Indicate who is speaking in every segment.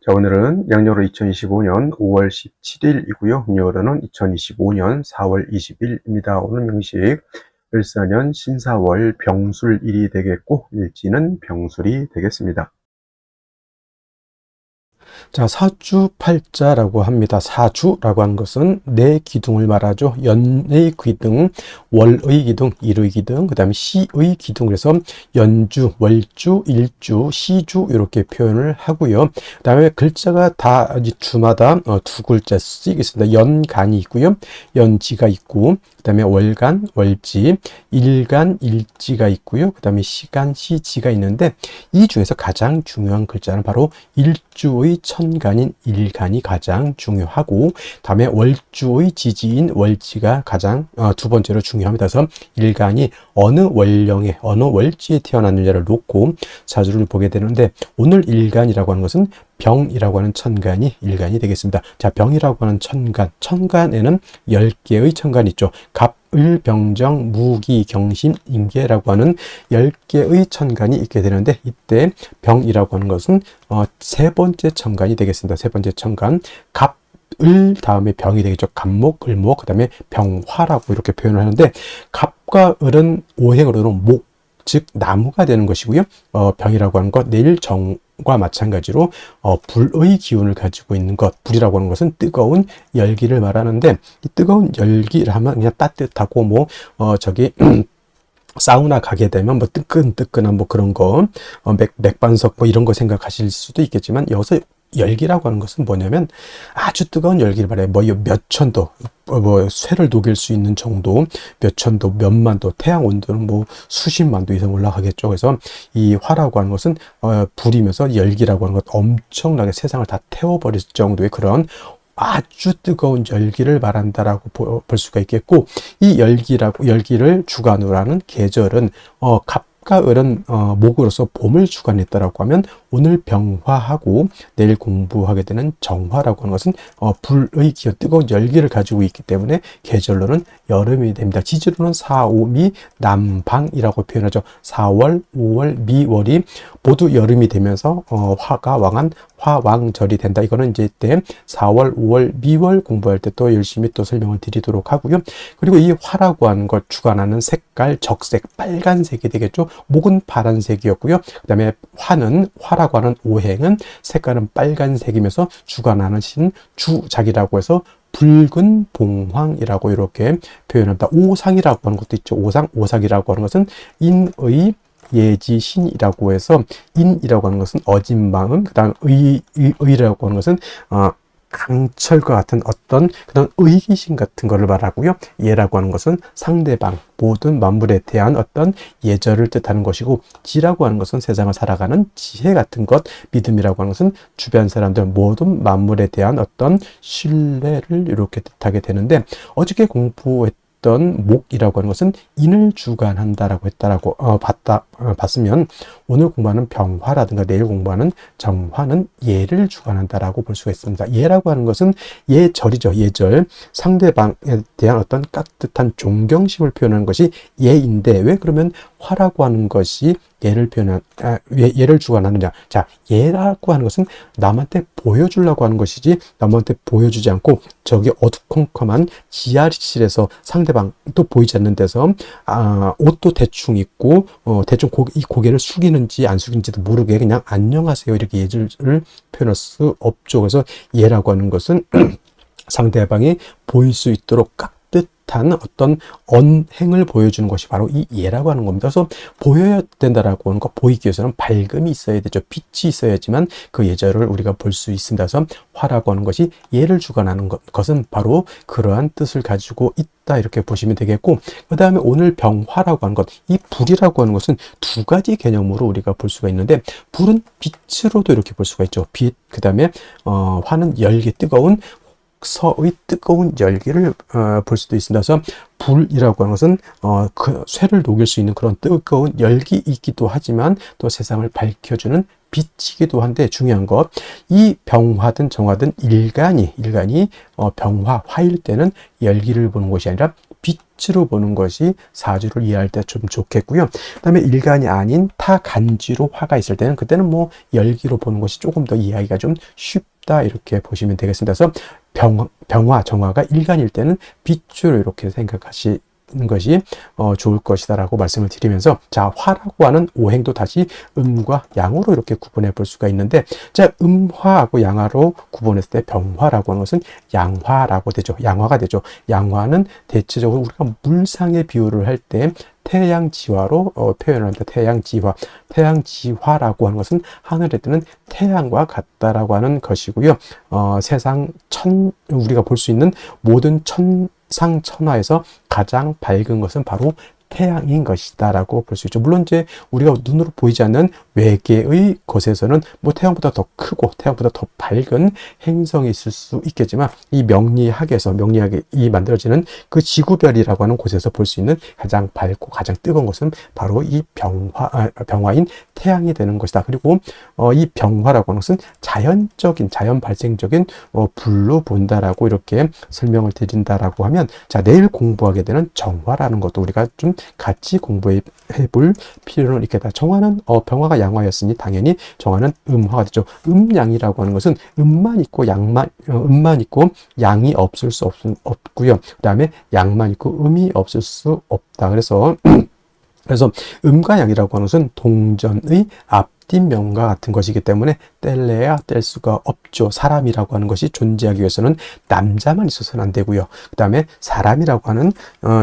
Speaker 1: 자, 오늘은 양력으로 2025년 5월 17일이고요. 음력으로는 2025년 4월 20일입니다. 오늘 명식 을사년 신사월 병술일이 되겠고 일지는 병술이 되겠습니다. 자, 사주팔자라고 합니다. 사주라고 하는 것은 네 기둥을 말하죠. 연의 기둥, 월의 기둥, 일의 기둥, 그 다음에 시의 기둥. 그래서 연주, 월주, 일주, 시주 이렇게 표현을 하고요. 그 다음에 글자가 다 주마다 두 글자 쓰이겠습니다. 연간이 있고요. 연지가 있고, 그 다음에 월간, 월지, 일간, 일지가 있고요. 그 다음에 시간, 시지가 있는데 이 중에서 가장 중요한 글자는 바로 일주의 천간인 일간이 가장 중요하고, 다음에 월주의 지지인 월지가 가장 두 번째로 중요합니다. 그래서 일간이 어느 월령에 어느 월지에 태어났느냐를 놓고 사주를 보게 되는데, 오늘 일간이라고 하는 것은 병이라고 하는 천간이 일간이 되겠습니다. 자, 병이라고 하는 천간에는 10개의 천간이 있죠. 갑, 을, 병정, 무기, 경신, 임계라고 하는 10개의 천간이 있게 되는데, 이때 병이라고 하는 것은 세 번째 천간이 되겠습니다. 세 번째 천간, 갑, 을 다음에 병이 되겠죠. 갑목, 을목, 그 다음에 병화라고 이렇게 표현을 하는데, 갑과 을은 오행으로는 목, 즉 나무가 되는 것이고요. 병이라고 하는 것, 내일 정과 마찬가지로 불의 기운을 가지고 있는 것. 불이라고 하는 것은 뜨거운 열기를 말하는데, 이 뜨거운 열기를 하면 그냥 따뜻하고 저기 사우나 가게 되면 뜨끈뜨끈한 그런 거, 맥반석 이런 거 생각하실 수도 있겠지만, 여기서 열기라고 하는 것은 뭐냐면 아주 뜨거운 열기를 말해요. 몇 천도, 쇠를 녹일 수 있는 정도, 몇 천도, 몇만 도, 태양 온도는 수십만 도 이상 올라가겠죠. 그래서 이 화라고 하는 것은 불이면서 열기라고 하는 것, 엄청나게 세상을 다 태워버릴 정도의 그런 아주 뜨거운 열기를 말한다라고 볼 수가 있겠고, 이 열기를 주관으로 하는 계절은 갑과 을은 목으로서 봄을 주관했다라고 하면, 오늘 병화하고 내일 공부하게 되는 정화라고 하는 것은 불의 기운, 뜨거운 열기를 가지고 있기 때문에 계절로는 여름이 됩니다. 지지로는 4, 5, 미, 남방이라고 표현하죠. 4월, 5월, 미월이 모두 여름이 되면서 화가 왕한 화왕절이 된다. 이거는 이제 이때 4월, 5월, 미월 공부할 때 또 열심히 또 설명을 드리도록 하고요. 그리고 이 화라고 하는 것 주관하는 색깔, 적색, 빨간색이 되겠죠. 목은 파란색이었고요. 그 다음에 화라고 하는 오행은 색깔은 빨간색이면서 주관하는 신 주작이라고 해서 붉은 봉황이라고 이렇게 표현합니다. 오상이라고 하는 것도 있죠. 오상이라고 하는 것은 인의 예지신이라고 해서, 인이라고 하는 것은 어진 마음, 그 다음 의라고 하는 것은 강철과 같은 어떤 그런 의기심 같은 것을 말하고요. 예라고 하는 것은 상대방, 모든 만물에 대한 어떤 예절을 뜻하는 것이고, 지라고 하는 것은 세상을 살아가는 지혜 같은 것, 믿음이라고 하는 것은 주변 사람들, 모든 만물에 대한 어떤 신뢰를 이렇게 뜻하게 되는데, 어저께 공부했던 목이라고 하는 것은 인을 주관한다라고 했다라고 봤으면, 오늘 공부하는 병화라든가 내일 공부하는 정화는 예를 주관한다라고 볼 수가 있습니다. 예라고 하는 것은 예절이죠. 예절, 상대방에 대한 어떤 깍듯한 존경심을 표현하는 것이 예인데, 왜 그러면 화라고 하는 것이 예를 주관하느냐? 자, 예라고 하는 것은 남한테 보여주려고 하는 것이지, 남한테 보여주지 않고 저기 어두컴컴한 지하실에서 상대방도 보이지 않는 데서 옷도 대충 입고 대충 이 고개를 숙이는지 안 숙이는지도 모르게 그냥 안녕하세요 이렇게 예절을 표현할 수 없죠. 그래서 예라고 하는 것은 상대방이 보일 수 있도록 깍듯한 어떤 언행을 보여주는 것이 바로 이 예라고 하는 겁니다. 그래서 보여야 된다라고 하는 것, 보이기 위해서는 밝음이 있어야 되죠. 빛이 있어야지만 그 예절을 우리가 볼 수 있습니다. 그래서 화라고 하는 것이 예를 주관하는 것은 바로 그러한 뜻을 가지고 있다, 이렇게 보시면 되겠고, 그 다음에 오늘 병화라고 하는 것, 이 불이라고 하는 것은 두 가지 개념으로 우리가 볼 수가 있는데, 불은 빛으로도 이렇게 볼 수가 있죠. 빛, 그 다음에 화는 열기, 뜨거운 서의 뜨거운 열기를 볼 수도 있습니다. 그래서 불이라고 하는 것은 그 쇠를 녹일 수 있는 그런 뜨거운 열기이기도 하지만 또 세상을 밝혀주는 빛이기도 한데, 중요한 것, 이 병화든 정화든 일간이 병화, 화일 때는 열기를 보는 것이 아니라 빛으로 보는 것이 사주를 이해할 때 좀 좋겠고요. 그다음에 일간이 아닌 타간지로 화가 있을 때는 그때는 뭐 열기로 보는 것이 조금 더 이해하기가 좀 쉽다 이렇게 보시면 되겠습니다. 그래서 병화, 정화가 일간일 때는 빛으로 이렇게 생각하시 것이 좋을 것이다라고 말씀을 드리면서, 자, 화라고 하는 오행도 다시 음과 양으로 이렇게 구분해 볼 수가 있는데, 자, 음화하고 양화로 구분했을 때 병화라고 하는 것은 양화라고 되죠. 양화가 되죠. 양화는 대체적으로 우리가 물상의 비유를 할 때 태양지화로 표현합니다. 태양지화. 태양지화라고 하는 것은 하늘에 뜨는 태양과 같다라고 하는 것이고요. 세상 우리가 볼 수 있는 모든 상천하에서 가장 밝은 것은 바로 태양인 것이다 라고 볼 수 있죠. 물론 이제 우리가 눈으로 보이지 않는 외계의 것에서는 뭐 태양보다 더 크고 태양보다 더 밝은 행성이 있을 수 있겠지만, 이 명리학이 만들어지는 그 지구별이라고 하는 곳에서 볼 수 있는 가장 밝고 가장 뜨거운 것은 바로 이 병화인 태양이 되는 것이다. 그리고 이 병화라고 하는 것은 자연 발생적인 불로 본다라고 이렇게 설명을 드린다라고 하면, 자, 내일 공부하게 되는 정화라는 것도 우리가 좀 같이 공부해 볼 필요는 있겠다. 정화는 병화가 양화였으니 당연히 정화는 음화가 되죠. 음양이라고 하는 것은 음만 있고 양이 없을 수 없고요. 그다음에 양만 있고 음이 없을 수 없다. 그래서 음과 양이라고 하는 것은 동전의 앞뒷면과 같은 것이기 때문에 뗄래야 뗄 수가 없죠. 사람이라고 하는 것이 존재하기 위해서는 남자만 있어서는 안 되고요. 그 다음에 사람이라고 하는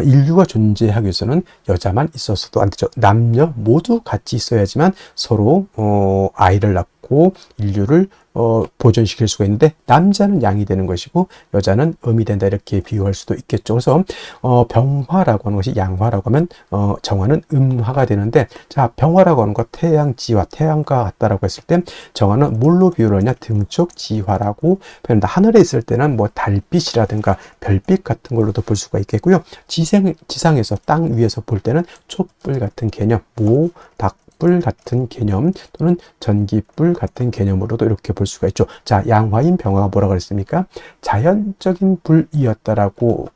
Speaker 1: 인류가 존재하기 위해서는 여자만 있어서도 안 되죠. 남녀 모두 같이 있어야지만 서로 아이를 낳고 인류를 보존시킬 수가 있는데, 남자는 양이 되는 것이고 여자는 음이 된다 이렇게 비유할 수도 있겠죠. 그래서 병화라고 하는 것이 양화라고 하면 정화는 음화가 되는데, 자, 병화라고 하는 것 태양지화, 태양과 같다라고 했을 때 정화는 뭘로 비유를 하냐? 등축지화라고 표현한다. 하늘에 있을 때는 뭐 달빛이라든가 별빛 같은 걸로도 볼 수가 있겠고요. 지상에서 땅 위에서 볼 때는 촛불 같은 개념, 닭불 같은 개념 또는 전기불 같은 개념으로도 이렇게 볼 수가 있죠. 자, 양화인 병화가 뭐라고 그랬습니까? 자연적인 불이었다라고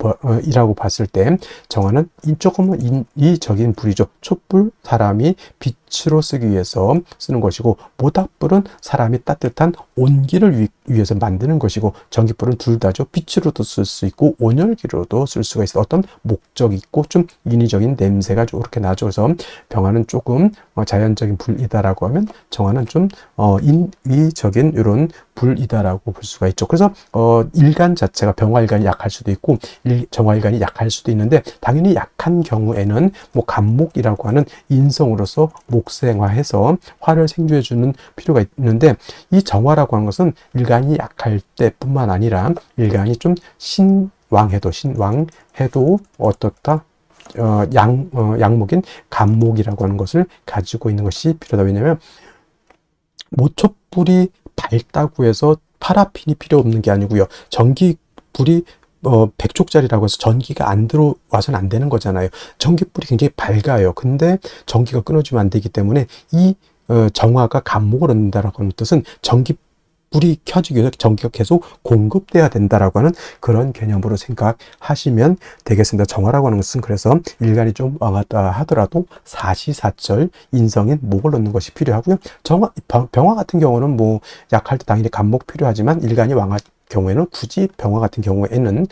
Speaker 1: 이라고 봤을 때 정화는 조금은 인위적인 불이죠. 촛불, 사람이 빛으로 쓰기 위해서 쓰는 것이고, 모닥불은 사람이 따뜻한 온기를 위해서 만드는 것이고, 전기불은 둘 다죠. 빛으로도 쓸 수 있고 온열기로도 쓸 수가 있어. 어떤 목적이 있고 좀 인위적인 냄새가 이렇게 나죠. 그래서 병화는 조금 자연적인 불이다라고 하면 정화는 좀 인위적인 이런 불이다라고 볼 수가 있죠. 그래서 일간 자체가 병화일간이 약할 수도 있고 정화일간이 약할 수도 있는데, 당연히 약한 경우에는 뭐 간목이라고 하는 인성으로서 목생화해서 화를 생주해주는 필요가 있는데, 이 정화라고 하는 것은 일간이 약할 때뿐만 아니라 일간이 좀 신왕해도 어떻다? 양목인 간목이라고 하는 것을 가지고 있는 것이 필요하다. 왜냐하면 모촛불이 밝다고 해서 파라핀이 필요 없는 게 아니고요. 전기불이 100족짜리라고 해서 전기가 안 들어와서는 안 되는 거잖아요. 전기불이 굉장히 밝아요. 근데 전기가 끊어지면 안 되기 때문에 이 정화가 간목을 얻는다라고 하는 뜻은 불이 켜지기 위해서 전기가 계속 공급돼야 된다라고 하는 그런 개념으로 생각하시면 되겠습니다. 정화라고 하는 것은 그래서 일간이 좀 왕하다 하더라도 사시사철 인성인 목을 얻는 것이 필요하고요. 병화 같은 경우는 뭐 약할 때 당연히 간목 필요하지만 일간이 왕할 경우에는 굳이 병화 같은 경우에는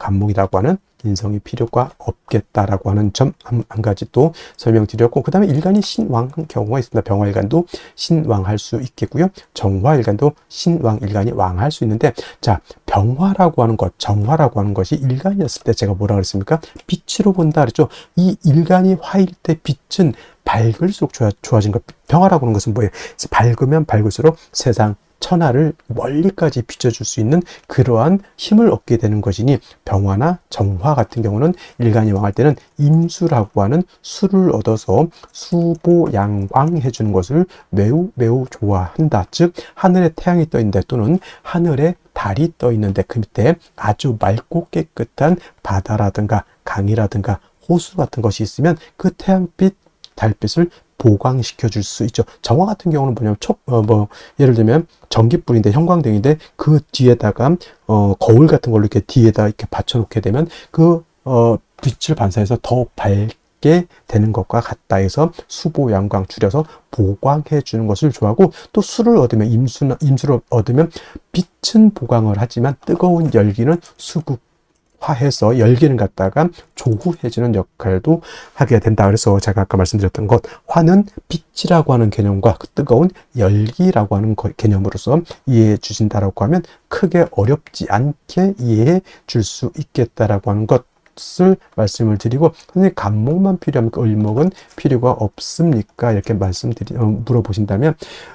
Speaker 1: 간목이라고 하는 인성이 필요가 없겠다라고 하는 점 한 가지 또 설명드렸고, 그 다음에 일간이 신왕한 경우가 있습니다. 병화일간도 신왕할 수 있겠고요. 정화일간도 신왕일간이 왕할 수 있는데, 자, 병화라고 하는 것, 정화라고 하는 것이 일간이었을 때 제가 뭐라 그랬습니까? 빛으로 본다 그랬죠. 이 일간이 화일 때 빛은 밝을수록 좋아진 것. 병화라고 하는 것은 뭐예요? 밝으면 밝을수록 세상 천하를 멀리까지 비춰줄 수 있는 그러한 힘을 얻게 되는 것이니, 병화나 정화 같은 경우는 일간이 왕할 때는 임수라고 하는 수를 얻어서 수보양광해 주는 것을 매우 매우 좋아한다. 즉 하늘에 태양이 떠 있는데 또는 하늘에 달이 떠 있는데 그 밑에 아주 맑고 깨끗한 바다라든가 강이라든가 호수 같은 것이 있으면 그 태양빛, 달빛을 보강시켜 줄 수 있죠. 정화 같은 경우는 뭐냐면 예를 들면 전기불인데 형광등인데 그 뒤에다가 거울 같은 걸로 이렇게 뒤에다 이렇게 받쳐 놓게 되면 그 빛을 반사해서 더 밝게 되는 것과 같다 해서 수보 양광 줄여서 보광해 주는 것을 좋아하고, 또 수를 얻으면 임수를 얻으면 빛은 보광을 하지만 뜨거운 열기는 수극화해서 열기를 갖다가 조후해주는 역할도 하게 된다. 그래서 제가 아까 말씀드렸던 것, 화는 빛이라고 하는 개념과 그 뜨거운 열기라고 하는 개념으로서 이해해 주신다라고 하면 크게 어렵지 않게 이해해 줄 수 있겠다라고 하는 것을 말씀을 드리고, 선생님 간목만 필요합니까? 을목은 필요가 없습니까? 이렇게 물어보신다면,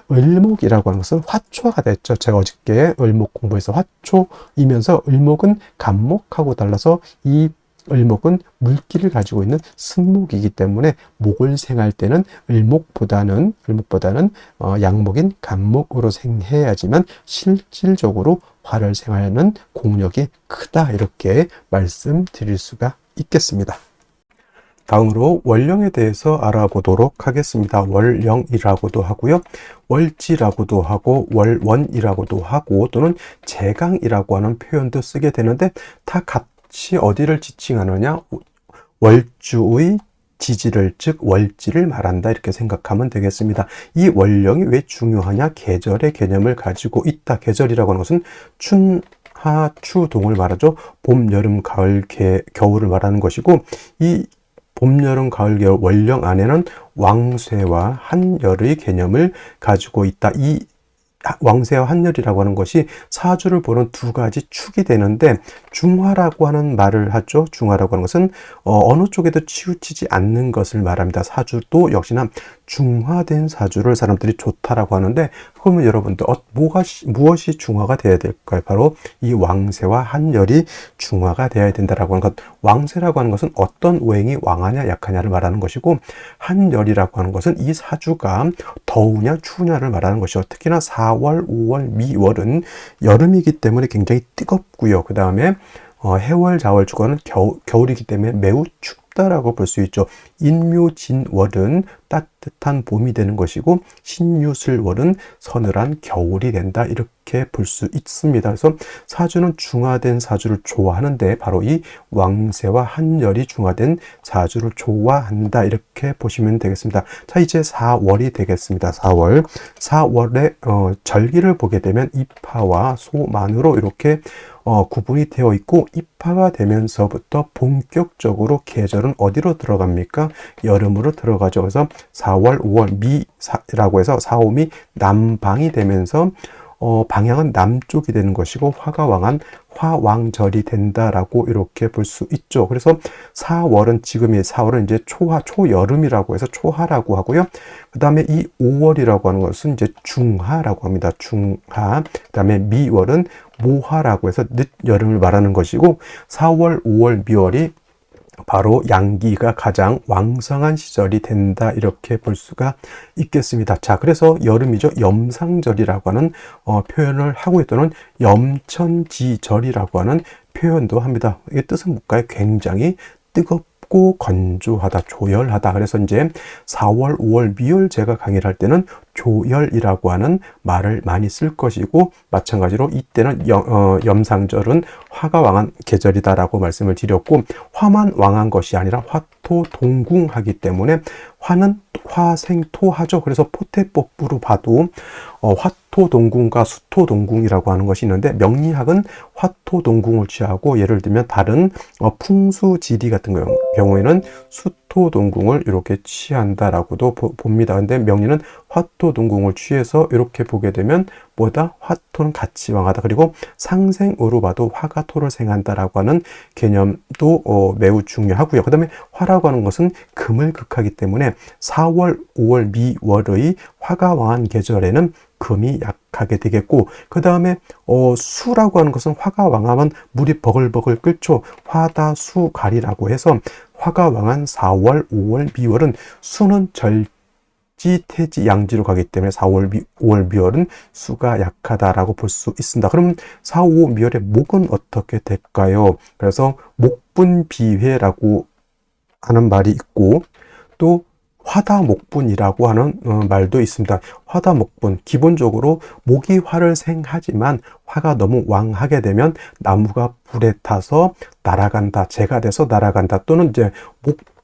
Speaker 1: 을목이라고 하는 것은 화초가 됐죠. 제가 어저께 을목 공부해서 화초이면서 을목은 간목하고 달라서 이 을목은 물기를 가지고 있는 승목이기 때문에 목을 생할 때는 을목보다는 양목인 간목으로 생해야지만 실질적으로 화를 생하는 공력이 크다, 이렇게 말씀드릴 수가 있겠습니다. 다음으로 월령에 대해서 알아보도록 하겠습니다. 월령이라고도 하고요, 월지라고도 하고, 월원이라고도 하고, 또는 제강이라고 하는 표현도 쓰게 되는데, 다 같이 어디를 지칭하느냐? 월주의 지지를, 즉 월지를 말한다, 이렇게 생각하면 되겠습니다. 이 월령이 왜 중요하냐? 계절의 개념을 가지고 있다. 계절이라고 하는 것은 춘하 추동을 말하죠. 봄, 여름, 가을, 겨울을 말하는 것이고, 이 봄, 여름, 가을, 겨울 월령 안에는 왕쇠와 한열의 개념을 가지고 있다. 이 왕쇠와 한열이라고 하는 것이 사주를 보는 두 가지 축이 되는데, 중화라고 하는 말을 하죠. 중화라고 하는 것은 어느 쪽에도 치우치지 않는 것을 말합니다. 사주도 역시나 중화된 사주를 사람들이 좋다라고 하는데, 그러면 여러분들 무엇이 중화가 되어야 될까요? 바로 이 왕쇠와 한열이 중화가 되어야 된다라고 하는 것. 왕쇠라고 하는 것은 어떤 오행이 왕하냐 약하냐를 말하는 것이고, 한열이라고 하는 것은 이 사주가 더우냐 추우냐를 말하는 것이죠. 특히나 4월, 5월, 미월은 여름이기 때문에 굉장히 뜨겁고요. 그 다음에 해월, 자월, 주간은 겨울이기 때문에 매우 춥다라고 볼 수 있죠. 인묘진월은 따뜻한 봄이 되는 것이고, 신유술월은 서늘한 겨울이 된다, 이렇게 볼 수 있습니다. 그래서 사주는 중화된 사주를 좋아하는데, 바로 이 왕쇠와 한열이 중화된 사주를 좋아한다, 이렇게 보시면 되겠습니다. 자, 이제 4월이 되겠습니다. 4월의 절기를 보게 되면 입하와 소만으로 이렇게 구분이 되어 있고, 입하가 되면서부터 본격적으로 계절은 어디로 들어갑니까? 여름으로 들어가죠. 그래서 4월, 5월 미라고 해서 4, 5미 남방이 되면서 방향은 남쪽이 되는 것이고, 화가 왕한 화왕절이 된다라고 이렇게 볼 수 있죠. 그래서 4월은 지금의 4월은 이제 초여름이라고 해서 초하라고 하고요. 그 다음에 이 5월이라고 하는 것은 이제 중하라고 합니다. 중하. 그 다음에 미월은 모하라고 해서 늦여름을 말하는 것이고, 4월, 5월, 미월이 바로 양기가 가장 왕성한 시절이 된다, 이렇게 볼 수가 있겠습니다. 자, 그래서 여름이죠. 염상절이라고 하는 표현을 하고 있다는 염천지절이라고 하는 표현도 합니다. 이게 뜻은 뭘까요? 굉장히 뜨겁고 건조하다, 조열하다. 그래서 이제 4월, 5월, 미월 제가 강의를 할 때는 조열이라고 하는 말을 많이 쓸 것이고, 마찬가지로 이때는 염상절은 화가 왕한 계절이다라고 말씀을 드렸고, 화만 왕한 것이 아니라 화토동궁하기 때문에 화는 화생토하죠. 그래서 포태법부로 봐도 화토동궁과 수토동궁이라고 하는 것이 있는데, 명리학은 화토동궁을 취하고, 예를 들면 다른 풍수지리 같은 경우에는 수토동궁을 이렇게 취한다라고도 봅니다. 근데 명리는 화토동궁을 취해서 이렇게 보게 되면 뭐다? 화토는 같이 왕하다. 그리고 상생으로 봐도 화가 토를 생한다라고 하는 개념도 매우 중요하고요. 그 다음에 화라고 하는 것은 금을 극하기 때문에 4월, 5월, 미월의 화가 왕한 계절에는 금이 약하게 되겠고, 그 다음에 수라고 하는 것은 화가 왕하면 물이 버글버글 끓죠. 화다수갈이라고 해서 화가 왕한 4월, 5월, 미월은 수는 지, 태지, 양지로 가기 때문에 4월, 5월, 미월은 수가 약하다라고 볼 수 있습니다. 그럼 4, 5, 미월의 목은 어떻게 될까요? 그래서 목분비회라고 하는 말이 있고, 또 화다목분이라고 하는 말도 있습니다. 화다목분, 기본적으로 목이 화를 생하지만 화가 너무 왕하게 되면 나무가 불에 타서 날아간다, 재가 돼서 날아간다, 또는 이제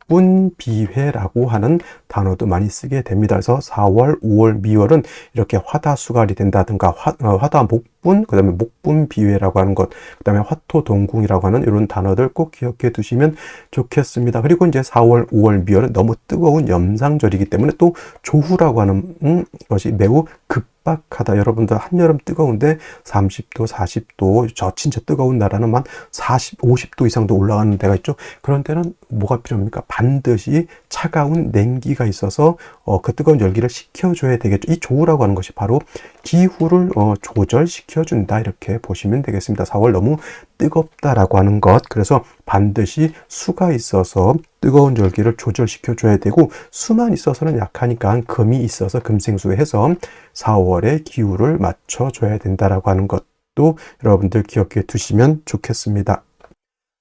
Speaker 1: 목분비회라고 하는 단어도 많이 쓰게 됩니다. 그래서 4월, 5월, 미월은 이렇게 화다수갈이 된다든가 화다목분, 그 다음에 목분비회라고 하는 것, 그 다음에 화토동궁이라고 하는 이런 단어들 꼭 기억해 두시면 좋겠습니다. 그리고 이제 4월, 5월, 미월은 너무 뜨거운 염상절이기 때문에 또 조후라고 하는 것이 매우 급박하다. 여러분들 한여름 뜨거운데 30도, 40도, 저 진짜 뜨거운 나라는 만 40, 50도 이상도 올라가는 데가 있죠. 그런 때는 뭐가 필요합니까? 반드시 차가운 냉기가 있어서 그 뜨거운 열기를 식혀줘야 되겠죠. 이 조우라고 하는 것이 바로 기후를 조절시켜준다, 이렇게 보시면 되겠습니다. 4월 너무 뜨겁다라고 하는 것, 그래서 반드시 수가 있어서 뜨거운 열기를 조절시켜줘야 되고, 수만 있어서는 약하니까 금이 있어서 금생수해서 4월의 기후를 맞춰줘야 된다라고 하는 것도 여러분들 기억해 두시면 좋겠습니다.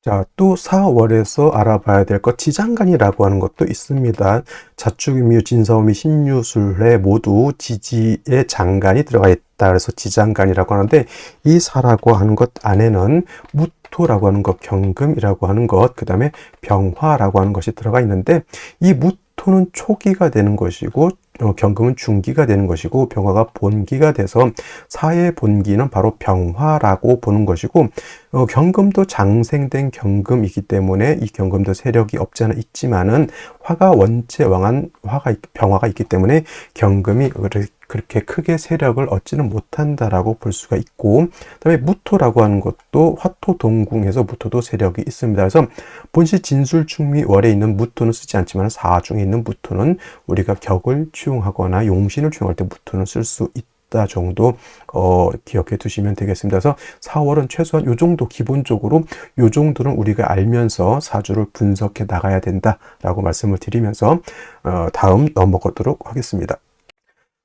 Speaker 1: 자, 또 4월에서 알아봐야 될 것, 지장간이라고 하는 것도 있습니다. 자축인묘, 진사오미, 신유술에 모두 지지의 장간이 들어가 있다. 그래서 지장간이라고 하는데, 이 사라고 하는 것 안에는 무토라고 하는 것, 경금이라고 하는 것, 그 다음에 병화라고 하는 것이 들어가 있는데, 이 무토는 초기가 되는 것이고 경금은 중기가 되는 것이고 병화가 본기가 돼서 사의 본기는 바로 병화라고 보는 것이고, 경금도 장생된 경금이기 때문에 이 경금도 세력이 없지 않아 있지만은 화가 원체 왕한 병화가 있기 때문에 경금이 그렇게 크게 세력을 얻지는 못한다라고 볼 수가 있고, 그다음에 무토라고 하는 것도 화토동궁에서 무토도 세력이 있습니다. 그래서 본시 진술충미 월에 있는 무토는 쓰지 않지만 사중에 있는 무토는 우리가 격을 취용하거나 용신을 취용할 때 무토는 쓸 수 있다 정도 기억해 두시면 되겠습니다. 그래서 4월은 최소한 요 정도, 기본적으로 요 정도는 우리가 알면서 사주를 분석해 나가야 된다라고 말씀을 드리면서 다음 넘어가도록 하겠습니다.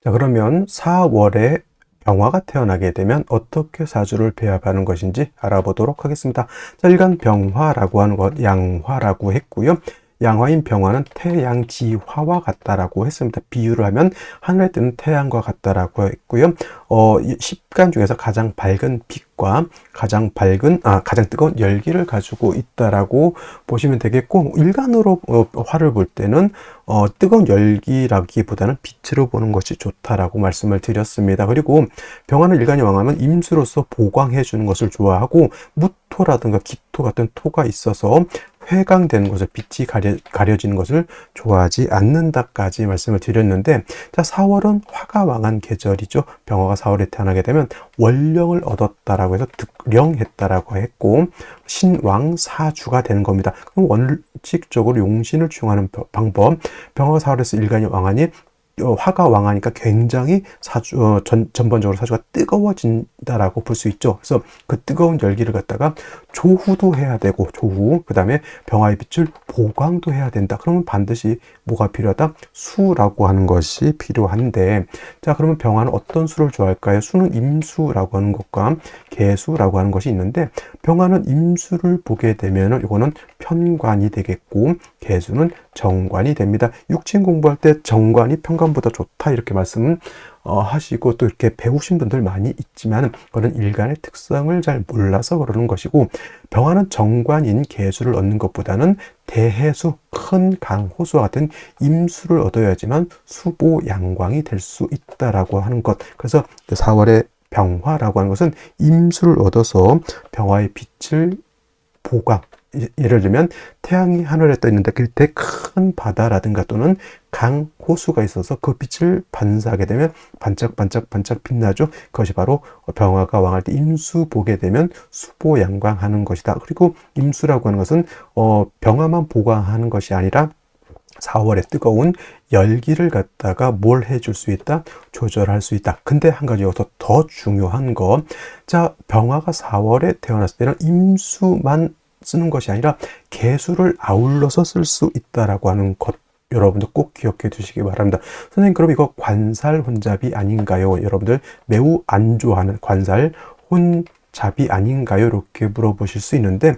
Speaker 1: 자, 그러면 4월에 병화가 태어나게 되면 어떻게 사주를 배합하는 것인지 알아보도록 하겠습니다. 자, 일간 병화라고 하는 것, 양화라고 했고요. 양화인 병화는 태양지화와 같다라고 했습니다. 비유를 하면 하늘에 뜨는 태양과 같다라고 했고요. 10간 중에서 가장 밝은 빛과 가장 뜨거운 열기를 가지고 있다라고 보시면 되겠고, 일간으로 화를 볼 때는 뜨거운 열기라기보다는 빛으로 보는 것이 좋다라고 말씀을 드렸습니다. 그리고 병화는 일간이 왕하면 임수로서 보강해 주는 것을 좋아하고, 무토라든가 기토 같은 토가 있어서 회강되는 것을, 빛이 가려지는 것을 좋아하지 않는다까지 말씀을 드렸는데, 자, 4월은 화가 왕한 계절이죠. 병화가 4월에 태어나게 되면 원령을 얻었다라고 해서 득령했다라고 했고, 신왕사주가 되는 겁니다. 그럼 원칙적으로 용신을 취용하는 방법, 병화가 4월에서 일간이 왕하니 화가 왕하니까 굉장히 전반적으로 사주가 뜨거워진다라고 볼 수 있죠. 그래서 그 뜨거운 열기를 갖다가 조후도 해야 되고, 조후, 그 다음에 병화의 빛을 보강도 해야 된다. 그러면 반드시 뭐가 필요하다? 수라고 하는 것이 필요한데, 자, 그러면 병화는 어떤 수를 좋아할까요? 수는 임수라고 하는 것과 계수라고 하는 것이 있는데, 병화는 임수를 보게 되면 이거는 편관이 되겠고, 계수는 정관이 됩니다. 육친 공부할 때 정관이 편관보다 좋다, 이렇게 말씀은 하시고, 또 이렇게 배우신 분들 많이 있지만 그런 일간의 특성을 잘 몰라서 그러는 것이고, 병화는 정관인 계수를 얻는 것보다는 대해수, 큰 강, 호수와 같은 임수를 얻어야지만 수보 양광이 될 수 있다라고 하는 것. 그래서 4월에 병화라고 하는 것은 임수를 얻어서 병화의 빛을 보강, 예를 들면 태양이 하늘에 떠 있는데 그때 큰 바다라든가 또는 강, 호수가 있어서 그 빛을 반사하게 되면 반짝반짝 빛나죠. 그것이 바로 병화가 왕할 때 임수 보게 되면 수보양광하는 것이다. 그리고 임수라고 하는 것은 병화만 보강하는 것이 아니라 4월에 뜨거운 열기를 갖다가 뭘 해줄 수 있다? 조절할 수 있다. 근데 한 가지 여기서 더 중요한 거, 자, 병화가 4월에 태어났을 때는 임수만 쓰는 것이 아니라 계수를 아울러서 쓸 수 있다라고 하는 것, 여러분들 꼭 기억해 두시기 바랍니다. 선생님, 그럼 이거 관살 혼잡이 아닌가요? 여러분들 매우 안 좋아하는 관살 혼잡이 아닌가요? 이렇게 물어보실 수 있는데,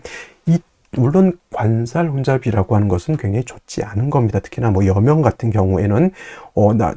Speaker 1: 물론 관살 혼잡이라고 하는 것은 굉장히 좋지 않은 겁니다. 특히나 뭐 여명 같은 경우에는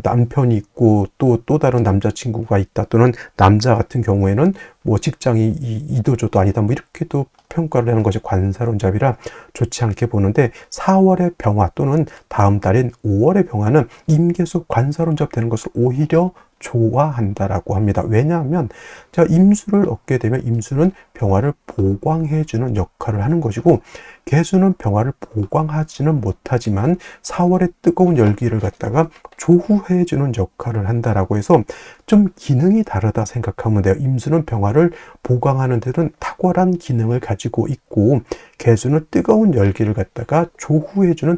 Speaker 1: 남편이 있고 또 다른 남자친구가 있다, 또는 남자 같은 경우에는 뭐 직장이 이도저도 아니다, 뭐 이렇게도 평가를 하는 것이 관살 혼잡이라 좋지 않게 보는데, 4월의 병화 또는 다음 달인 5월의 병화는 임계수 관살 혼잡 되는 것을 오히려 좋아한다라고 합니다. 왜냐하면 자, 임수를 얻게 되면 임수는 병화를 보강해주는 역할을 하는 것이고, 계수는 병화를 보강하지는 못하지만 4월의 뜨거운 열기를 갖다가 조후해주는 역할을 한다라고 해서 좀 기능이 다르다 생각하면 돼요. 임수는 병화를 보강하는 데는 탁월한 기능을 가지고 있고, 계수는 뜨거운 열기를 갖다가 조후해주는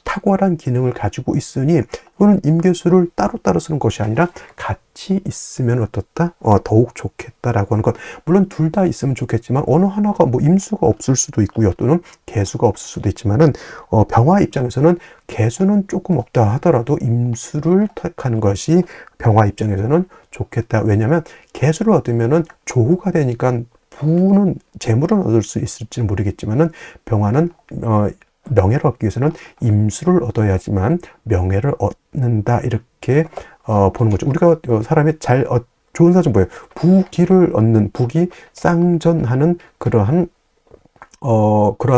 Speaker 1: 탁월한 기능을 가지고 있으니, 이거는 임계수를 따로따로 쓰는 것이 아니라 같이 있으면 어떻다? 더욱 좋겠다라고 하는 것. 물론 둘 다 있으면 좋겠지만 어느 하나가 뭐 임수가 없을 수도 있고요, 또는 계수가 없을 수도 있지만은 병화 입장에서는 계수는 조금 없다 하더라도 임수를 택하는 것이 병화 입장에서는 좋겠다. 왜냐하면 계수를 얻으면은 조후가 되니까 부는 재물은 얻을 수 있을지 모르겠지만은, 병화는 명예를 얻기 위해서는 임수를 얻어야지만 명예를 얻는다, 이렇게 보는 거죠. 우리가 사람이 좋은 사주는 뭐예요? 부귀를 얻는, 부귀 쌍전하는 그러한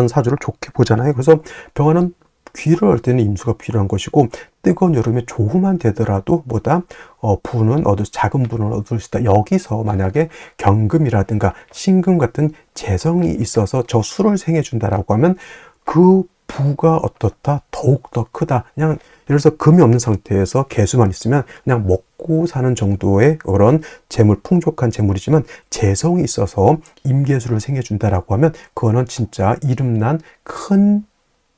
Speaker 1: 사주를 좋게 보잖아요. 그래서 병화는 귀를 얻을 때는 임수가 필요한 것이고, 뜨거운 여름에 조후만 되더라도 부는 작은 부는 얻을 수 있다. 여기서 만약에 경금이라든가 신금 같은 재성이 있어서 저 수를 생해준다라고 하면 그 부가 어떻다? 더욱 더 크다. 그냥 예를 들어서 금이 없는 상태에서 계수만 있으면 그냥 먹고 사는 정도의 그런 풍족한 재물이지만, 재성이 있어서 임계수를 생해준다라고 하면 그거는 진짜 이름난 큰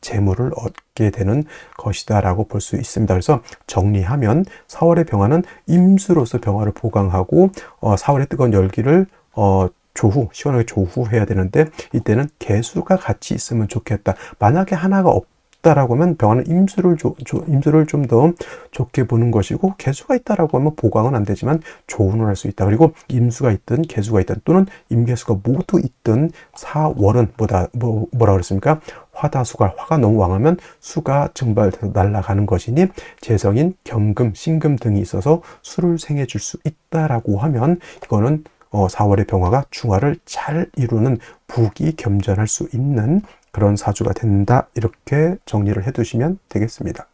Speaker 1: 재물을 얻게 되는 것이다 라고 볼 수 있습니다. 그래서 정리하면 4월의 병화는 임수로서 병화를 보강하고 4월의 뜨거운 열기를 시원하게 조후해야 되는데, 이때는 계수가 같이 있으면 좋겠다. 만약에 하나가 없다라고 하면 병화는 임수를 좀 더 좋게 보는 것이고, 계수가 있다라고 하면 보강은 안 되지만 조훈을 할 수 있다. 그리고 임수가 있든 계수가 있든 또는 임계수가 모두 있든 4월은 뭐라 그랬습니까? 화다수갈, 화가 너무 왕하면 수가 증발돼서 날아가는 것이니, 재성인 경금, 신금 등이 있어서 수를 생해줄 수 있다라고 하면, 이거는 4월의 병화가 중화를 잘 이루는 부귀 겸전할 수 있는 그런 사주가 된다, 이렇게 정리를 해두시면 되겠습니다.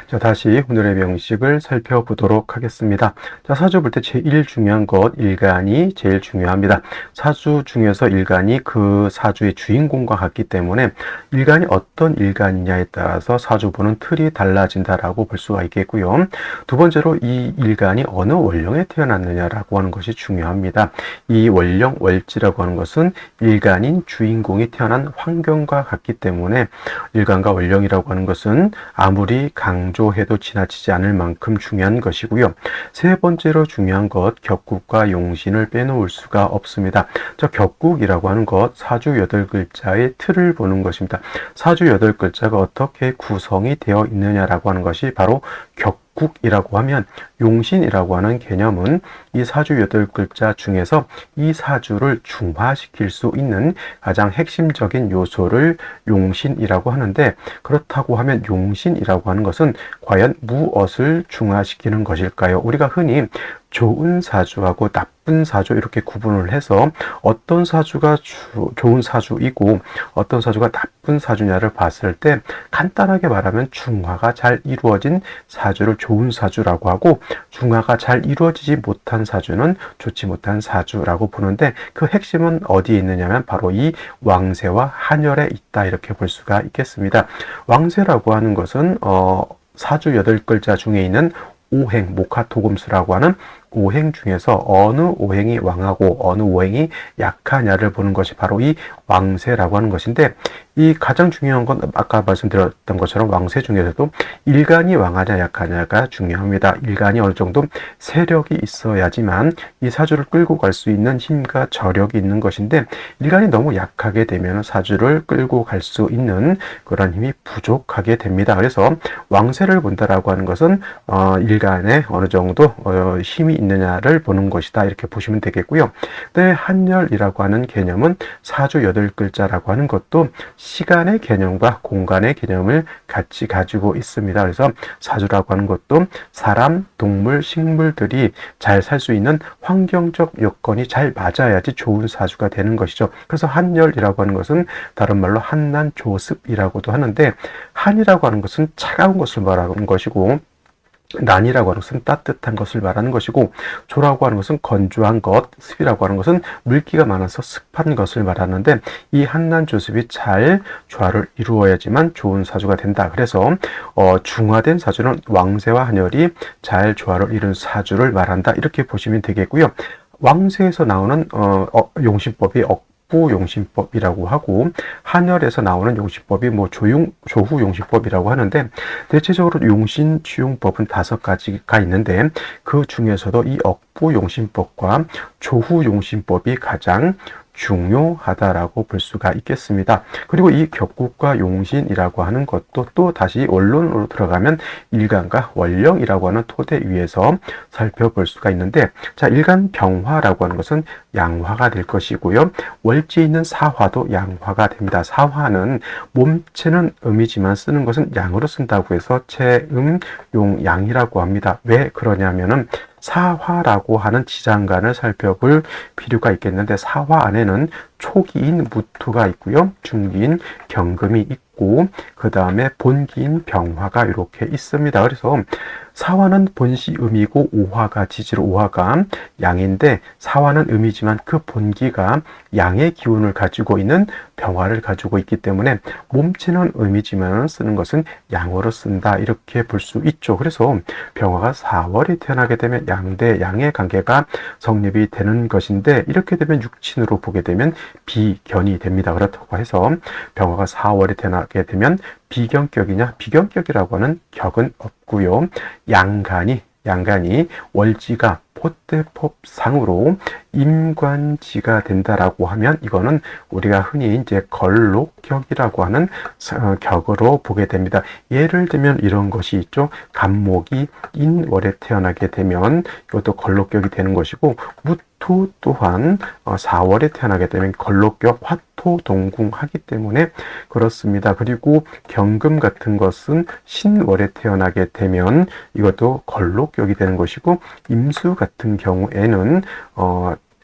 Speaker 1: 자, 다시 오늘의 명식을 살펴보도록 하겠습니다. 자, 사주 볼 때 제일 중요한 것, 일간이 제일 중요합니다. 사주 중에서 일간이 그 사주의 주인공과 같기 때문에 일간이 어떤 일간이냐에 따라서 사주 보는 틀이 달라진다라고 볼 수가 있겠고요. 두 번째로 이 일간이 어느 월령에 태어났느냐라고 하는 것이 중요합니다. 이 월령, 월지라고 하는 것은 일간인 주인공이 태어난 환경과 같기 때문에, 일간과 월령이라고 하는 것은 아무리 강조해도 지나치지 않을 만큼 중요한 것이고요. 세 번째로 중요한 것, 격국과 용신을 빼놓을 수가 없습니다. 저 격국이라고 하는 것, 사주 8글자의 틀을 보는 것입니다. 사주 8글자가 어떻게 구성이 되어 있느냐라고 하는 것이 바로 격국이라고 하면, 용신이라고 하는 개념은 이 사주 8글자 중에서 이 사주를 중화시킬 수 있는 가장 핵심적인 요소를 용신이라고 하는데, 그렇다고 하면 용신이라고 하는 것은 과연 무엇을 중화시키는 것일까요? 우리가 흔히 좋은 사주하고 나쁜 사주 이렇게 구분을 해서 어떤 사주가 좋은 사주이고 어떤 사주가 나쁜 사주냐를 봤을 때, 간단하게 말하면 중화가 잘 이루어진 사주를 좋은 사주라고 하고, 중화가 잘 이루어지지 못한 사주는 좋지 못한 사주라고 보는데, 그 핵심은 어디에 있느냐면 바로 이 왕세와 한열에 있다, 이렇게 볼 수가 있겠습니다. 왕세라고 하는 것은 사주 8글자 중에 있는 오행, 목화토금수라고 하는 오행 중에서 어느 오행이 왕하고 어느 오행이 약하냐를 보는 것이 바로 이 왕세라고 하는 것인데, 이 가장 중요한 건 아까 말씀드렸던 것처럼 왕세 중에서도 일간이 왕하냐 약하냐가 중요합니다. 일간이 어느 정도 세력이 있어야지만 이 사주를 끌고 갈 수 있는 힘과 저력이 있는 것인데, 일간이 너무 약하게 되면 사주를 끌고 갈 수 있는 그런 힘이 부족하게 됩니다. 그래서 왕세를 본다라고 하는 것은 일간에 어느 정도 힘이 있느냐를 보는 것이다. 이렇게 보시면 되겠고요. 네, 한열이라고 하는 개념은 사주 8글자라고 하는 것도 시간의 개념과 공간의 개념을 같이 가지고 있습니다. 그래서 사주라고 하는 것도 사람, 동물, 식물들이 잘 살 수 있는 환경적 여건이 잘 맞아야지 좋은 사주가 되는 것이죠. 그래서 한열이라고 하는 것은 다른 말로 한난조습이라고도 하는데, 한이라고 하는 것은 차가운 것을 말하는 것이고, 난이라고 하는 것은 따뜻한 것을 말하는 것이고, 조라고 하는 것은 건조한 것, 습이라고 하는 것은 물기가 많아서 습한 것을 말하는데, 이 한난조습이 잘 조화를 이루어야지만 좋은 사주가 된다. 그래서 중화된 사주는 왕세와 한열이 잘 조화를 이룬 사주를 말한다. 이렇게 보시면 되겠고요. 왕세에서 나오는 용신법이 조후용신법이라고 하고, 한열에서 나오는 용신법이 조후용신법이라고 하는데, 대체적으로 용신치용법은 5가지가 있는데, 그 중에서도 이 억부용신법과 조후용신법이 가장 중요하다라고 볼 수가 있겠습니다. 그리고 이 격국과 용신이라고 하는 것도 또 다시 원론으로 들어가면 일간과 원령이라고 하는 토대 위에서 살펴볼 수가 있는데, 자, 일간 병화라고 하는 것은 양화가 될 것이고요. 월지에 있는 사화도 양화가 됩니다. 사화는 몸체는 음이지만 쓰는 것은 양으로 쓴다고 해서 체음, 용, 양이라고 합니다. 왜 그러냐면은 사화라고 하는 지장간을 살펴볼 필요가 있겠는데, 사화 안에는 초기인 무토가 있고요. 중기인 경금이 있고, 그 다음에 본기인 병화가 이렇게 있습니다. 그래서 사화는 본시 음이고 오화가 지지로 오화가 양인데, 사화는 음이지만 그 본기가 양의 기운을 가지고 있는 병화를 가지고 있기 때문에 몸체는 음이지만 쓰는 것은 양으로 쓴다. 이렇게 볼 수 있죠. 그래서 병화가 4월에 태어나게 되면 양 대 양의 관계가 성립이 되는 것인데, 이렇게 되면 육친으로 보게 되면 비견이 됩니다. 그렇다고 해서 병화가 4월에 태어나게 되면 비견격이냐? 비견격이라고 하는 격은 없고요. 양간이 월지가 포대법상으로 임관지가 된다라고 하면, 이거는 우리가 흔히 이제 걸록격이라고 하는 격으로 보게 됩니다. 예를 들면 이런 것이 있죠. 간목이 인월에 태어나게 되면 이것도 걸록격이 되는 것이고, 무토 또한 4월에 태어나게 되면 걸록격, 화토동궁하기 때문에 그렇습니다. 그리고 경금 같은 것은 신월에 태어나게 되면 이것도 걸록격이 되는 것이고, 임수 같은 경우에는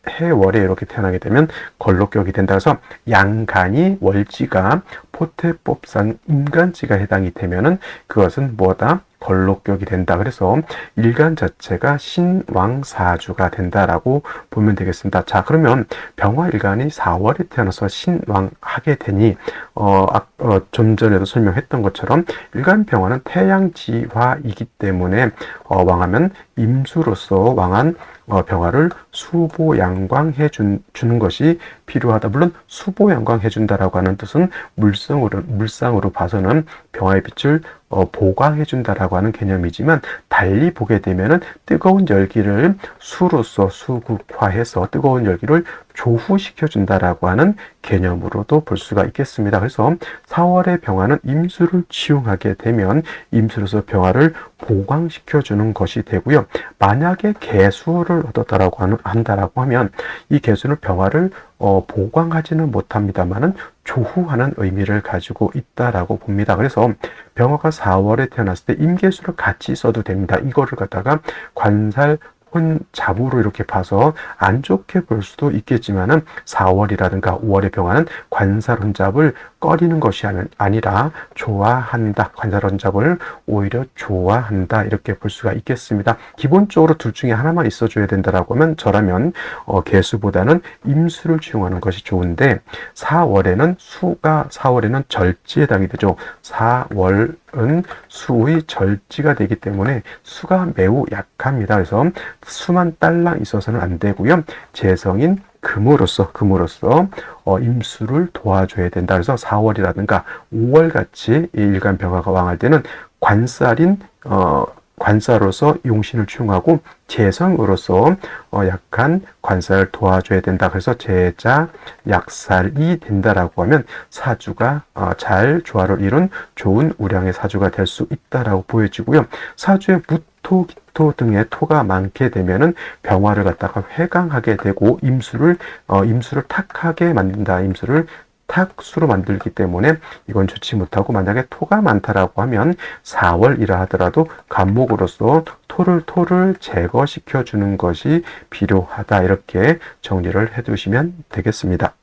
Speaker 1: 해월에 이렇게 태어나게 되면 걸록격이 된다. 해서 양간이 월지가 포태법상 임간지가 해당이 되면은 그것은 뭐다? 걸록격이 된다. 그래서 일간 자체가 신왕사주가 된다라고 보면 되겠습니다. 자, 그러면 병화일간이 4월에 태어나서 신왕하게 되니 좀 전에도 설명했던 것처럼 일간 병화는 태양지화이기 때문에 왕하면 임수로서 왕한 병화를 수보양광해 주는 것이 필요하다. 물론 수보양광해 준다라고 하는 뜻은 물상으로 봐서는 병화의 빛을 보강해 준다라고 하는 개념이지만, 달리 보게 되면은 뜨거운 열기를 수로서 수극화해서 뜨거운 열기를 조후시켜 준다라고 하는 개념으로도 볼 수가 있겠습니다. 그래서 4월의 병화는 임수를 치용하게 되면 임수로서 병화를 보강시켜 주는 것이 되고요. 만약에 개수를 얻었다라고 한다라고 하면 이 개수는 병화를 보강하지는 못합니다만은 조후하는 의미를 가지고 있다라고 봅니다. 그래서 병화가 4월에 태어났을 때 임계수를 같이 써도 됩니다. 이거를 갖다가 관살 혼잡으로 이렇게 봐서 안 좋게 볼 수도 있겠지만은 4월이라든가 5월의 병화는 관살 혼잡을 꺼리는 것이 아니라 좋아한다. 관살 혼잡을 오히려 좋아한다. 이렇게 볼 수가 있겠습니다. 기본적으로 둘 중에 하나만 있어줘야 된다라고 하면 저라면 개수보다는 임수를 치용하는 것이 좋은데, 4월에는 절지에 해당이 되죠. 4월은 수의 절지가 되기 때문에 수가 매우 약합니다. 그래서 수만 딸랑 있어서는 안 되고요. 재성인 금으로서 임수를 도와줘야 된다. 그래서 4월이라든가 5월 같이 일간 병화가 왕할 때는 관사로서 용신을 치용하고 재성으로서 약한 관사를 도와줘야 된다. 그래서 재자 약살이 된다라고 하면 사주가 잘 조화를 이룬 좋은 우량의 사주가 될 수 있다라고 보여지고요. 사주의 무토, 화토 등의 토가 많게 되면은 병화를 갖다가 회강하게 되고 임수를 탁하게 만든다. 임수를 탁수로 만들기 때문에 이건 좋지 못하고, 만약에 토가 많다라고 하면 4월이라 하더라도 간목으로서 토를 제거시켜 주는 것이 필요하다. 이렇게 정리를 해 두시면 되겠습니다.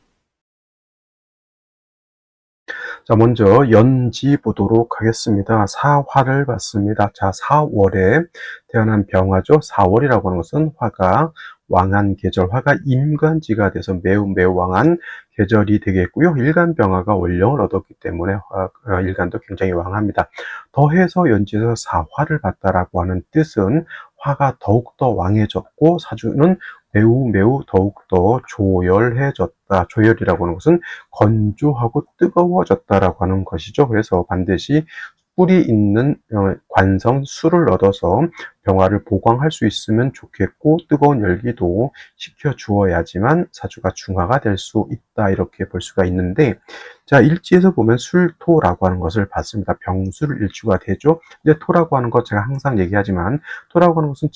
Speaker 1: 자, 먼저 연지 보도록 하겠습니다. 사화를 봤습니다. 자, 4월에 태어난 병화죠. 4월이라고 하는 것은 화가 왕한 계절, 화가 임간지가 돼서 매우 왕한 계절이 되겠고요. 일간병화가 원령을 얻었기 때문에 일간도 굉장히 왕합니다. 더해서 연지에서 사화를 봤다라고 하는 뜻은 화가 더욱더 왕해졌고 사주는 매우 더욱더 조열해졌다. 조열이라고 하는 것은 건조하고 뜨거워졌다라고 하는 것이죠. 그래서 반드시 뿔이 있는 관성 수를 얻어서 병화를 보강할 수 있으면 좋겠고, 뜨거운 열기도 식혀 주어야지만 사주가 중화가 될 수 있다. 이렇게 볼 수가 있는데, 자, 일지에서 보면 술토라고 하는 것을 봤습니다. 병술 일주가 되죠. 근데 토라고 하는 것 제가 항상 얘기하지만, 토라고 하는 것은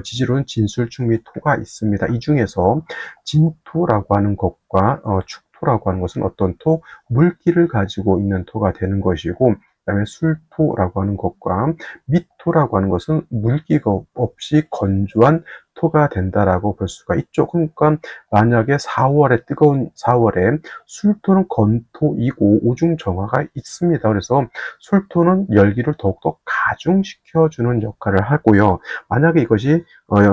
Speaker 1: 지지로는 진술충미 토가 있습니다. 이 중에서 진토라고 하는 것과 축토라고 하는 것은 어떤 토? 물기를 가지고 있는 토가 되는 것이고, 그다음에 술토라고 하는 것과 미토라고 하는 것은 물기가 없이 건조한 토가 된다라고 볼 수가 있죠. 그러니까 만약에 4월에 뜨거운 4월에 술토는 건토이고 오중정화가 있습니다. 그래서 술토는 열기를 더욱더 가중시켜주는 역할을 하고요. 만약에 이것이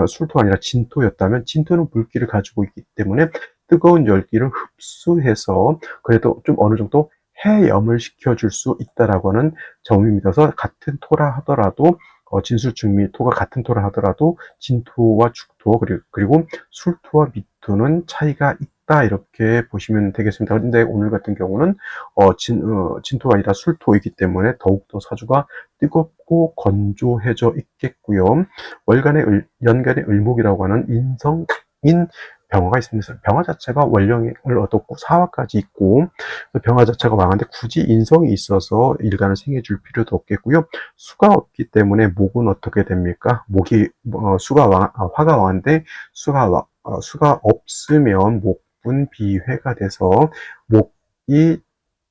Speaker 1: 술토가 아니라 진토였다면 진토는 물기를 가지고 있기 때문에 뜨거운 열기를 흡수해서 그래도 좀 어느 정도 해염을 시켜줄 수 있다라고 하는 점입니다. 그래서 같은 토라 하더라도 진술중미 토가 같은 토라 하더라도 진토와 축토 그리고 술토와 미토는 차이가 있다. 이렇게 보시면 되겠습니다. 그런데 오늘 같은 경우는 진토가 아니라 술토이기 때문에 더욱더 사주가 뜨겁고 건조해져 있겠고요. 연간의 을목이라고 하는 인성인 병화가 있습니다. 병화 자체가 원령을 얻었고 사화까지 있고, 병화 자체가 왕한데 굳이 인성이 있어서 일간을 생겨줄 필요도 없겠고요. 수가 없기 때문에 목은 어떻게 됩니까? 화가 왕한데 수가 없으면 목분 비회가 돼서 목이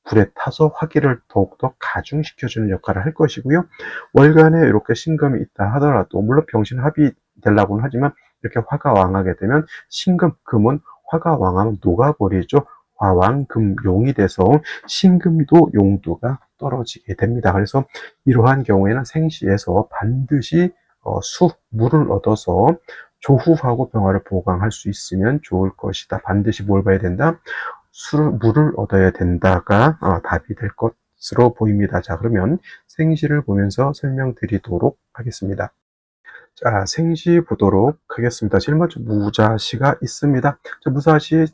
Speaker 1: 불에 타서 화기를 더욱더 가중시켜주는 역할을 할 것이고요. 월간에 이렇게 신금이 있다 하더라도, 물론 병신 합이 되려고는 하지만 이렇게 화가 왕하게 되면 신금은 화가 왕하면 녹아버리죠. 화왕금용이 돼서 신금도 용도가 떨어지게 됩니다. 그래서 이러한 경우에는 생시에서 반드시 물을 얻어서 조후하고 병화를 보강할 수 있으면 좋을 것이다. 반드시 뭘 봐야 된다? 물을 얻어야 된다가 답이 될 것으로 보입니다. 자, 그러면 생시를 보면서 설명드리도록 하겠습니다. 자, 생시 보도록 하겠습니다. 제일 먼저 무자시가 있습니다. 자, 무자시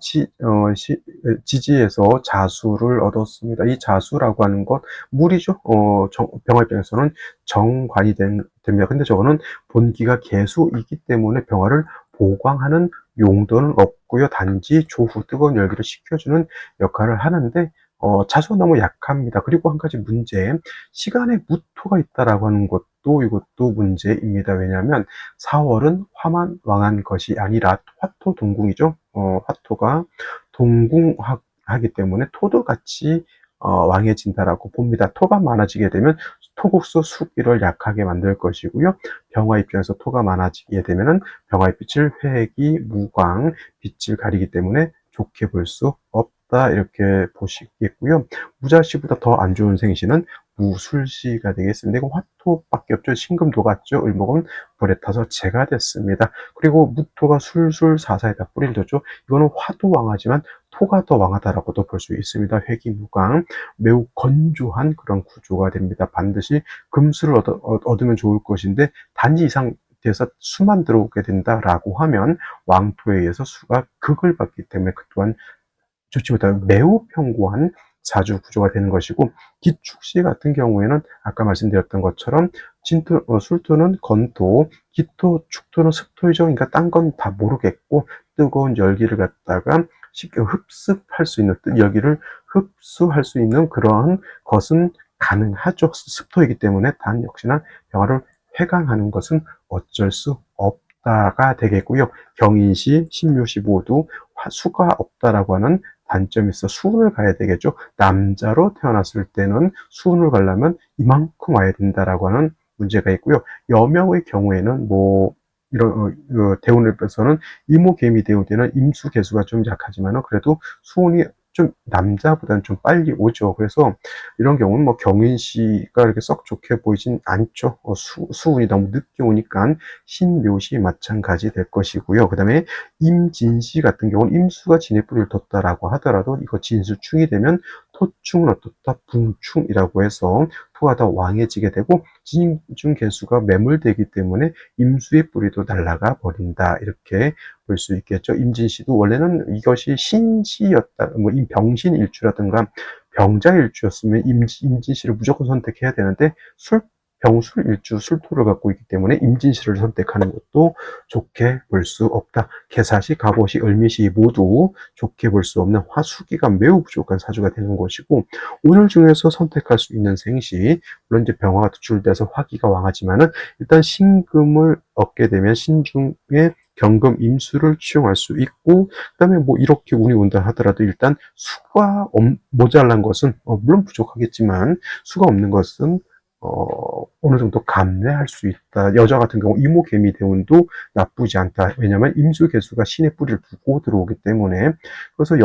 Speaker 1: 지지에서 자수를 얻었습니다. 이 자수라고 하는 것, 물이죠. 병화 입장에서는 정관이 됩니다. 근데 저거는 본기가 개수이기 때문에 병화를 보강하는 용도는 없고요. 단지 조후 뜨거운 열기를 식혀주는 역할을 하는데, 자수가 너무 약합니다. 그리고 한 가지 문제, 시간에 무토가 있다라고 하는 것도 이것도 문제입니다. 왜냐하면 4월은 화만 왕한 것이 아니라 화토 동궁이죠. 화토가 동궁하기 때문에 토도 같이 왕해진다라고 봅니다. 토가 많아지게 되면 토국수 수기를 약하게 만들 것이고요. 병화 입장에서 토가 많아지게 되면 병화의 빛을 회기, 무광, 빛을 가리기 때문에 좋게 볼 수 없다. 이렇게 보시겠고요. 무자시보다 더 안 좋은 생시는 무술시가 되겠습니다. 이거 화토밖에 없죠. 신금 녹았죠. 을목은 불에 타서 재가 됐습니다. 그리고 무토가 술술 사사에다 뿌리를 뒀죠. 이거는 화도 왕하지만 토가 더 왕하다라고도 볼 수 있습니다. 회기무광, 매우 건조한 그런 구조가 됩니다. 반드시 금수를 얻으면 좋을 것인데 단지 이상 돼서 수만 들어오게 된다라고 하면 왕토에 의해서 수가 극을 받기 때문에 그 또한 좋지 못한 매우 평고한 사주 구조가 되는 것이고, 기축시 같은 경우에는 아까 말씀드렸던 것처럼 술토는 건토, 기토, 축토는 습토이죠. 그러니까 딴 건 다 모르겠고 뜨거운 열기를 갖다가 쉽게 열기를 흡수할 수 있는 그러한 것은 가능하죠. 습토이기 때문에 단 역시나 병화를 해강하는 것은 어쩔 수 없다가 되겠고요. 경인시, 신묘시 모두 수가 없다라고 하는 단점이 있어 수운을 가야 되겠죠. 남자로 태어났을 때는 수운을 가려면 이만큼 와야 된다라고 하는 문제가 있고요. 여명의 경우에는 이런 대운을 빼서는 이모개미 대운 때는 임수 개수가 좀 약하지만은 그래도 수운이 좀 남자보다는 좀 빨리 오죠. 그래서 이런 경우는 경인시가 이렇게 썩 좋게 보이진 않죠. 수운이 너무 늦게 오니까 신묘시 마찬가지 될 것이고요. 그 다음에 임진시 같은 경우는 임수가 진의 뿌리를 뒀다라고 하더라도 이거 진수충이 되면 토충은 어떻다? 붕충이라고 해서 토가 더 왕해지게 되고 진중 개수가 매몰되기 때문에 임수의 뿌리도 날아가 버린다. 이렇게 볼 수 있겠죠. 임진시도 원래는 이것이 신시였다. 병신일주라든가 병자일주였으면 임진시를 무조건 선택해야 되는데 병술일주 술토를 갖고 있기 때문에 임진시를 선택하는 것도 좋게 볼 수 없다. 개사시, 갑오시, 을미시 모두 좋게 볼 수 없는 화수기가 매우 부족한 사주가 되는 것이고, 오늘 중에서 선택할 수 있는 생시, 물론 이제 병화가 투출돼서 화기가 왕하지만은 일단 신금을 얻게 되면 신중에 경금 임수를 취용할 수 있고, 그 다음에 이렇게 운이 온다 하더라도 일단 수가 모자란 것은 물론 부족하겠지만 수가 없는 것은 어느 정도 감내할 수 있다. 여자 같은 경우 이모개미 대운도 나쁘지 않다. 왜냐하면 임수개수가 신의 뿌리를 두고 들어오기 때문에. 그래서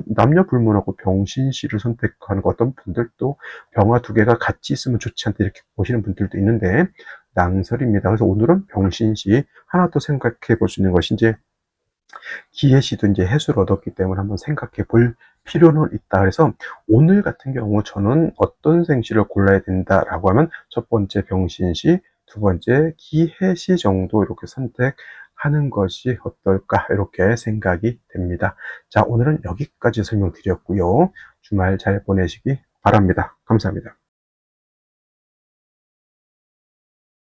Speaker 1: 남녀 불문하고 병신시를 선택하는 어떤 분들도 병화 두 개가 같이 있으면 좋지 않다 이렇게 보시는 분들도 있는데 낭설입니다. 그래서 오늘은 병신시 하나 더 생각해 볼 수 있는 것이 이제 기해시도 이제 해수를 얻었기 때문에 한번 생각해 볼 필요는 있다. 그래서 오늘 같은 경우 저는 어떤 생시를 골라야 된다라고 하면 첫 번째 병신시, 두 번째 기해시 정도 이렇게 선택하는 것이 어떨까 이렇게 생각이 됩니다. 자, 오늘은 여기까지 설명드렸고요. 주말 잘 보내시기 바랍니다. 감사합니다.